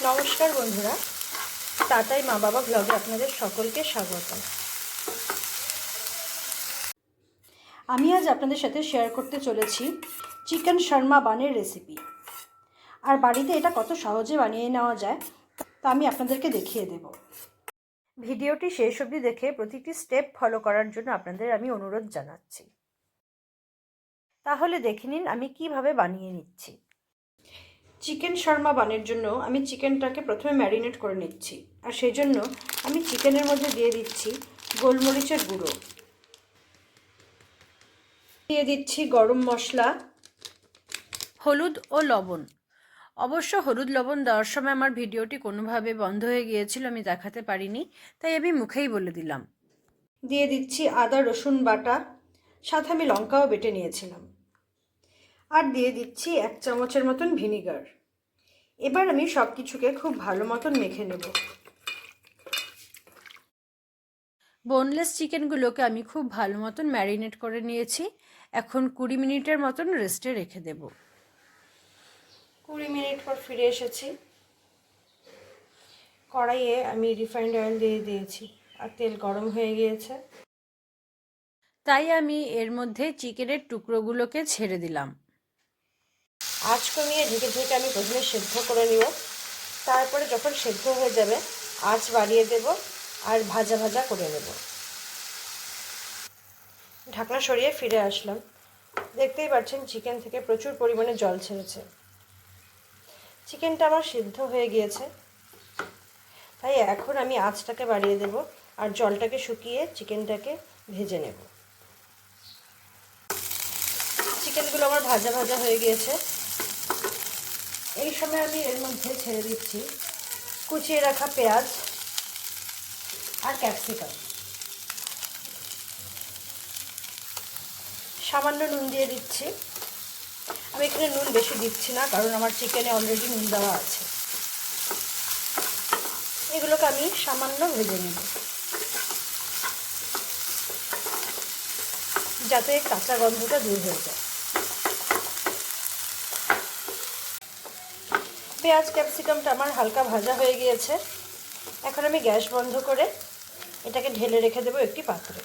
নমস্কার বন্ধুরা, তাতাই মা বাবা ব্লগে আপনাদের সকলকে স্বাগত। আমি আজ আপনাদের সাথে শেয়ার করতে চলেছি চিকেন শর্মা বানের রেসিপি। আর বাড়িতে এটা কত সহজে বানিয়ে নেওয়া যায় তা আমি আপনাদেরকে দেখিয়ে দেব। ভিডিওটি শেষ অবধি দেখে প্রতিটি স্টেপ ফলো করার জন্য আপনাদের আমি অনুরোধ জানাচ্ছি। তাহলে দেখে নিন আমি কিভাবে বানিয়ে নিচ্ছি। চিকেন শর্মা বানের জন্য আমি চিকেনটাকে প্রথমে ম্যারিনেট করে নিচ্ছি, আর সেই জন্য আমি চিকেনের মধ্যে দিয়ে দিচ্ছি গোলমরিচের গুঁড়ো, দিয়ে দিচ্ছি গরম মশলা, হলুদ ও লবণ। অবশ্য হলুদ লবণ দেওয়ার সময় আমার ভিডিওটি কোনোভাবে বন্ধ হয়ে গিয়েছিল, আমি দেখাতে পারিনি, তাই আমি মুখেই বলে দিলাম। দিয়ে দিচ্ছি আদা রসুন বাটা, সাথে আমি লঙ্কাও বেটে নিয়েছিলাম, আর দিয়ে দিচ্ছি 1 চামচের মতন ভিনিগার। এবার আমি সব কিছুকে খুব ভালো মতন মেখে নেব। বোনলেস চিকেনগুলোকে আমি খুব ভালো মতন ম্যারিনেট করে নিয়েছি। এখন 20 মিনিটের মতন রেস্টে রেখে দেব। 20 মিনিট পর ফিরে এসেছি। কড়াইয়ে আমি রিফাইন্ড অয়েল দিয়ে দিয়েছি, আর তেল গরম হয়ে গিয়েছে, তাই আমি এর মধ্যে চিকেনের টুকরোগুলোকে ছেড়ে দিলাম। আঁচ কমিয়ে ঢেকে ঢেকে আমি প্রথমে সেদ্ধ করে নিব, তারপরে যখন সেদ্ধ হয়ে যাবে আঁচ বাড়িয়ে দেব আর ভাজা ভাজা করে নেব। ঢাকনা সরিয়ে ফিরে আসলাম। দেখতেই পাচ্ছেন চিকেন থেকে প্রচুর পরিমাণে জল ছেড়েছে। চিকেনটা আমার সিদ্ধ হয়ে গিয়েছে, তাই এখন আমি আঁচটাকে বাড়িয়ে দেব আর জলটাকে শুকিয়ে চিকেনটাকে ভেজে নেব। চিকেনগুলো আমার ভাজা ভাজা হয়ে গিয়েছে। এই সময় আমি এর মধ্যে ছেড়ে দিচ্ছি কুচিয়ে রাখা পেঁয়াজ আর ক্যাপসিকাম। সামান্য নুন দিয়ে দিচ্ছি। আমি এখানে নুন বেশি দিচ্ছি না, কারণ আমার চিকেনে অলরেডি নুন দেওয়া আছে। এগুলোকে আমি সামান্য ভেজে নেব, যাতে কাঁচা গন্ধটা দূর হয়ে যায়। পেঁয়াজ ক্যাপসিকামটা আমার হালকা ভাজা হয়ে গিয়েছে। এখন আমি গ্যাস বন্ধ করে এটাকে ঢেলে রেখে দেবো একটি পাত্রে।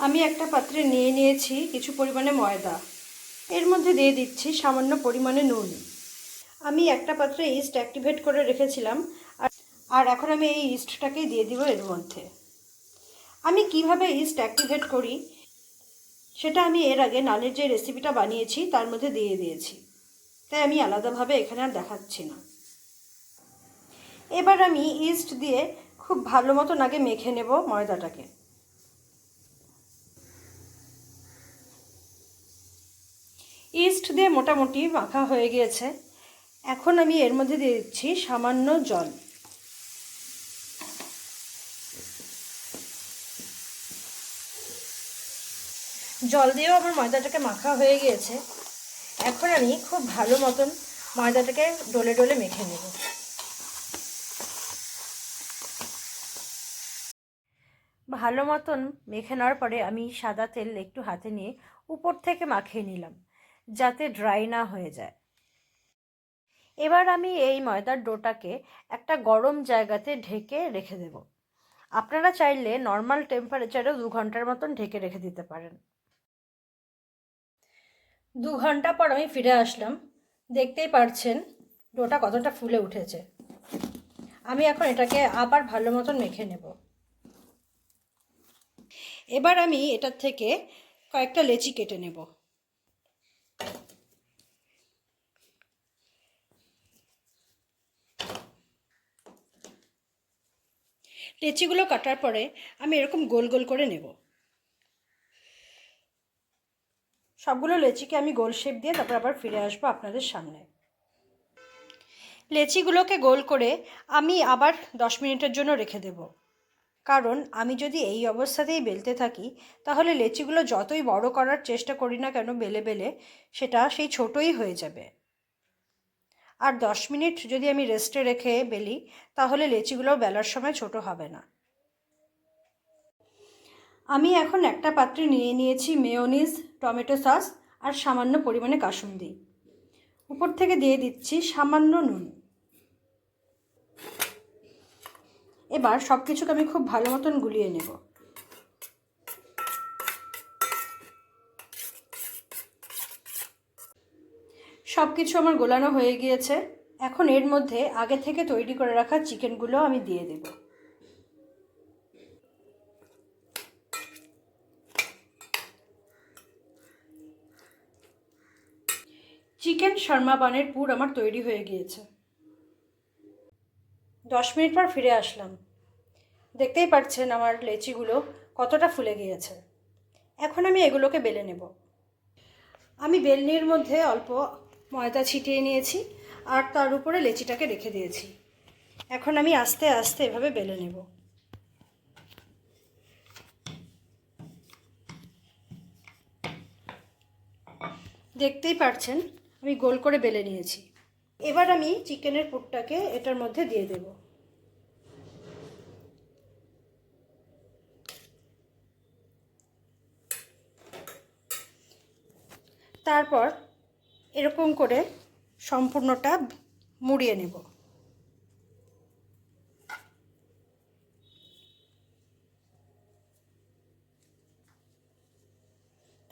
আমি একটা পাত্রে নিয়ে নিয়েছি কিছু পরিমাণে ময়দা। এর মধ্যে দিয়ে দিচ্ছি সামান্য পরিমাণে নুন। আমি একটা পাত্রে ইস্ট অ্যাক্টিভেট করে রেখেছিলাম, আর এখন আমি এই ইস্টটাকেই দিয়ে দিব এর মধ্যে। আমি কিভাবে ইস্ট অ্যাক্টিভেট করি সেটা আমি এর আগে নানের যে রেসিপিটা বানিয়েছি তার মধ্যে দিয়ে দিয়েছি, তাই আমি আলাদাভাবে এখানে আর দেখাচ্ছি না। এবার আমি ইস্ট দিয়ে খুব ভালো মতন আগে মেখে নেব ময়দাটাকে। ইস্ট দিয়ে মোটামুটি মাখা হয়ে গিয়েছে। এখন আমি এর মধ্যে দিয়ে দিচ্ছি সামান্য জল। জল দিয়েও আমার ময়দাটাকে মাখা হয়ে গিয়েছে। এখন আমি খুব ভালো মতন ময়দাটাকে ডলে ডলে মেখে নেব। ভালো মতন মেখে নেওয়ার পরে আমি সাদা তেল একটু হাতে নিয়ে উপর থেকে মাখিয়ে নিলাম, যাতে ড্রাই না হয়ে যায়। এবার আমি এই ময়দার ডোটাকে একটা গরম জায়গাতে ঢেকে রেখে দেব। আপনারা চাইলে নর্মাল টেম্পারেচারেও 2 ঘন্টার মতন ঢেকে রেখে দিতে পারেন। 2 ঘন্টা পর আমি ফিরে আসলাম। দেখতেই পারছেন ডোটা কতটা ফুলে উঠেছে। আমি এখন এটাকে আবার ভালো মতন মেখে নেব। এবার আমি এটার থেকে কয়েকটা লেচি কেটে নেব। লেচিগুলো কাটার পরে আমি এরকম গোল গোল করে নেব। সবগুলো লেচিকে আমি গোল শেপ দিয়ে তারপর আবার ফিরে আসবো আপনাদের সামনে। লেচিগুলোকে গোল করে আমি আবার 10 মিনিটের জন্য রেখে দেব, কারণ আমি যদি এই অবস্থাতেই বেলতে থাকি তাহলে লেচিগুলো যতই বড় করার চেষ্টা করি না কেন বেলে বেলে সেটা সেই ছোটই হয়ে যাবে। আর 10 মিনিট যদি আমি রেস্টে রেখে বেলি তাহলে লেচিগুলো বেলার সময় ছোট হবে না। আমি এখন একটা পাত্রে নিয়ে নিয়েছি মেয়োনিজ, টমেটো সস আর সামান্য পরিমাণে কাসুন্দি। উপর থেকে দিয়ে দিচ্ছি সামান্য নুন। এবার সব কিছুকে আমি খুব ভালো মতন গুলিয়ে নেব। সব কিছু আমার গোলানো হয়ে গিয়েছে। এখন এর মধ্যে আগে থেকে তৈরি করে রাখা চিকেনগুলো আমি দিয়ে দেব। চিকেন শর্মা বানের পুর আমার তৈরি হয়ে গিয়েছে। 10 মিনিট পর ফিরে আসলাম। দেখতেই পাচ্ছেন আমার লেচিগুলো কতটা ফুলে গিয়েছে। এখন আমি এগুলোকে বেলে নেব। আমি বেলনির মধ্যে অল্প ময়দা ছিটিয়ে নিয়েছি আর তার উপরে লেচিটাকে রেখে দিয়েছি। এখন আমি আস্তে আস্তে এভাবে বেলে নেব। দেখতেই পাচ্ছেন আমি গোল করে বেলে নিয়েছি। এবার আমি চিকেনের পুরটাকে এটার মধ্যে দিয়ে দেব। তারপর এরকম করে সম্পূর্ণটা মুড়িয়ে নেব।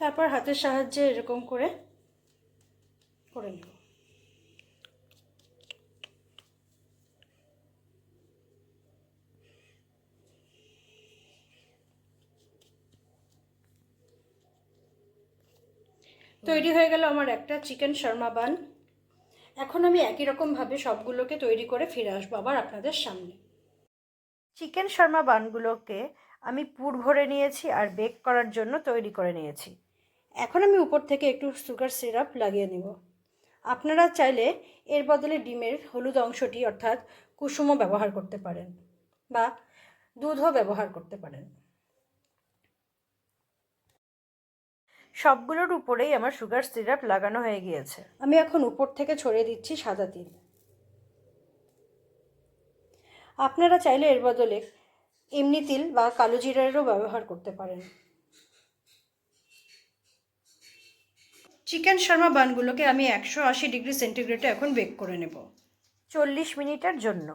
তারপর হাতের সাহায্যে এরকম করে নেব। তৈরি হয়ে গেল আমার একটা চিকেন শর্মা বান। এখন আমি একই রকমভাবে সবগুলোকে তৈরি করে ফিরে আসবো আবার আপনাদের সামনে। চিকেন শর্মা বানগুলোকে আমি পুর ভরে নিয়েছি আর বেক করার জন্য তৈরি করে নিয়েছি। এখন আমি উপর থেকে একটু সুগার সিরাপ লাগিয়ে নেব। আপনারা চাইলে এর বদলে ডিমের হলুদ অংশটি অর্থাৎ কুসুমও ব্যবহার করতে পারেন বা দুধও ব্যবহার করতে পারেন। সবগুলোর উপরেই আমার সুগার সিরাপ লাগানো হয়ে গিয়েছে। আমি এখন উপর থেকে ছড়িয়ে দিচ্ছি সাদা তিল। আপনারা চাইলে এর বদলে এমনি তিল বা কালো জিরারও ব্যবহার করতে পারেন। চিকেন শর্মা বানগুলোকে আমি 180 ডিগ্রি সেন্টিগ্রেডে এখন বেক করে নেব 40 মিনিটের জন্য।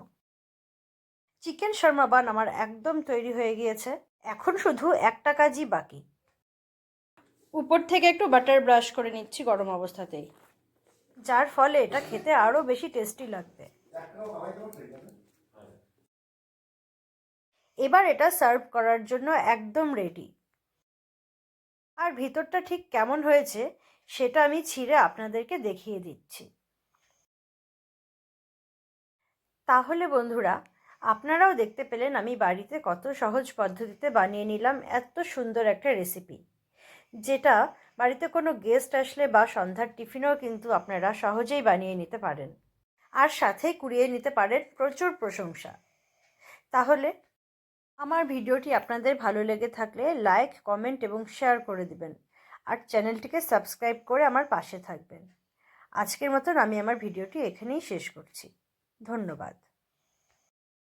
চিকেন শর্মা বান আমার একদম তৈরি হয়ে গিয়েছে। এখন শুধু একটা কাজই বাকি। উপর থেকে একটু বাটার ব্রাশ করে নিচ্ছি গরম অবস্থাতেই, যার ফলে এটা খেতে আরও বেশি টেস্টি লাগবে। এবার এটা সার্ভ করার জন্য একদম রেডি। আর ভিতরটা ঠিক কেমন হয়েছে সেটা আমি ছিঁড়ে আপনাদেরকে দেখিয়ে দিচ্ছি। তাহলে বন্ধুরা, আপনারাও দেখতে পেলেন আমি বাড়িতে কত সহজ পদ্ধতিতে বানিয়ে নিলাম এত সুন্দর একটা রেসিপি, যেটা বাড়িতে কোনো গেস্ট আসলে বা সন্ধ্যার টিফিনেও কিন্তু আপনারা সহজেই বানিয়ে নিতে পারেন আর সাথে কুড়িয়ে নিতে পারেন প্রচুর প্রশংসা। তাহলে আমার ভিডিওটি আপনাদের ভালো লেগে থাকলে লাইক, কমেন্ট এবং শেয়ার করে দিবেন আর চ্যানেলটিকে সাবস্ক্রাইব করে আমার পাশে থাকবেন। আজকের মতন আমি আমার ভিডিওটি এখানেই শেষ করছি। ধন্যবাদ।